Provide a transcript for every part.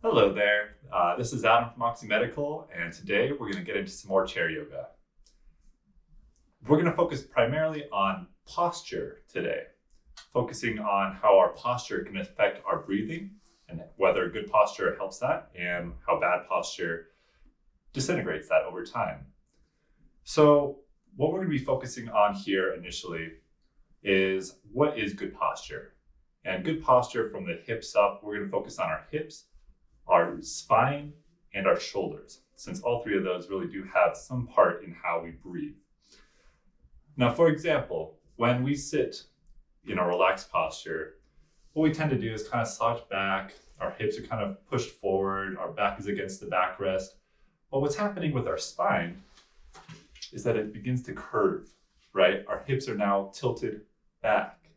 Hello there. This is Adam from Oxy Medical, and today we're going to get into some more chair yoga. We're going to focus primarily on posture today, focusing on how our posture can affect our breathing and whether good posture helps that and how bad posture disintegrates that over time. So what we're going to be focusing on here initially is what is good posture. And good posture from the hips up, we're going to focus on our hips, our spine, and our shoulders, since all three of those really do have some part in how we breathe. Now, for example, when we sit in a relaxed posture, what we tend to do is kind of slouch back, our hips are kind of pushed forward, our back is against the backrest. But what's happening with our spine is that it begins to curve, right? Our hips are now tilted back,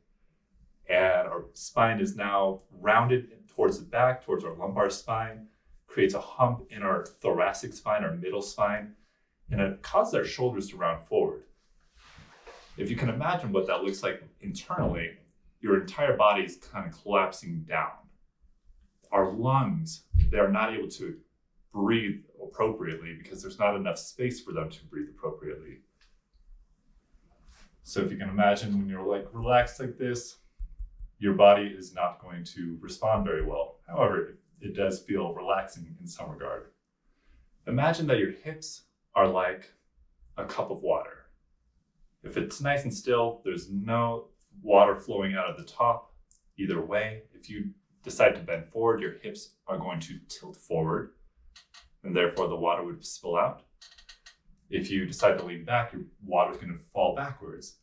and our spine is now rounded towards the back, towards our lumbar spine, creates a hump in our thoracic spine, our middle spine, and it causes our shoulders to round forward. If you can imagine what that looks like internally, your entire body is kind of collapsing down. Our lungs, they are not able to breathe appropriately because there's not enough space for them to breathe appropriately. So if you can imagine when you're relaxed like this, your body is not going to respond very well. However, it does feel relaxing in some regard. Imagine that your hips are like a cup of water. If it's nice and still, there's no water flowing out of the top either way. If you decide to bend forward, your hips are going to tilt forward, and therefore the water would spill out. If you decide to lean back, your water is going to fall backwards.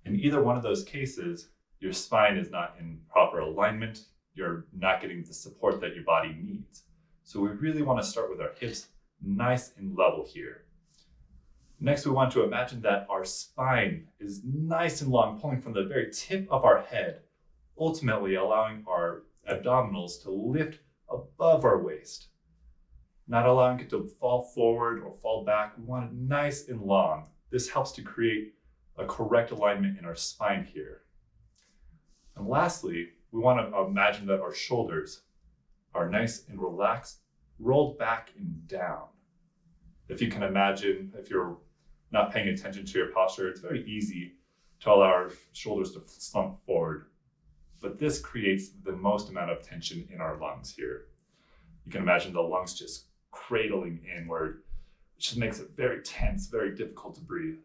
In either one of those cases, your spine is not in proper alignment. You're not getting the support that your body needs. So we really want to start with our hips nice and level here. Next, we want to imagine that our spine is nice and long, pulling from the very tip of our head, ultimately allowing our abdominals to lift above our waist, not allowing it to fall forward or fall back. We want it nice and long. This helps to create a correct alignment in our spine here. And lastly, we want to imagine that our shoulders are nice and relaxed, rolled back and down. If you can imagine, if you're not paying attention to your posture, it's very easy to allow our shoulders to slump forward. But this creates the most amount of tension in our lungs here. You can imagine the lungs just cradling inward, which just makes it very tense, very difficult to breathe.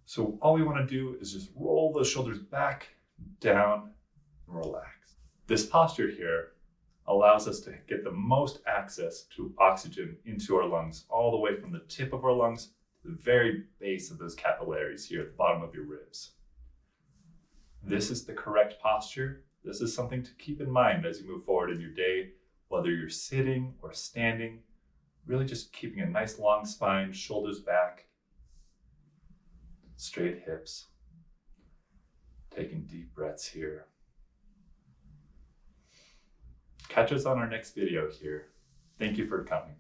So all we want to do is just roll those shoulders back, down, and relax. This posture here allows us to get the most access to oxygen into our lungs, all the way from the tip of our lungs to the very base of those capillaries here at the bottom of your ribs. This is the correct posture. This is something to keep in mind as you move forward in your day, whether you're sitting or standing, really just keeping a nice long spine, shoulders back, straight hips. Taking deep breaths here. Catch us on our next video here. Thank you for coming.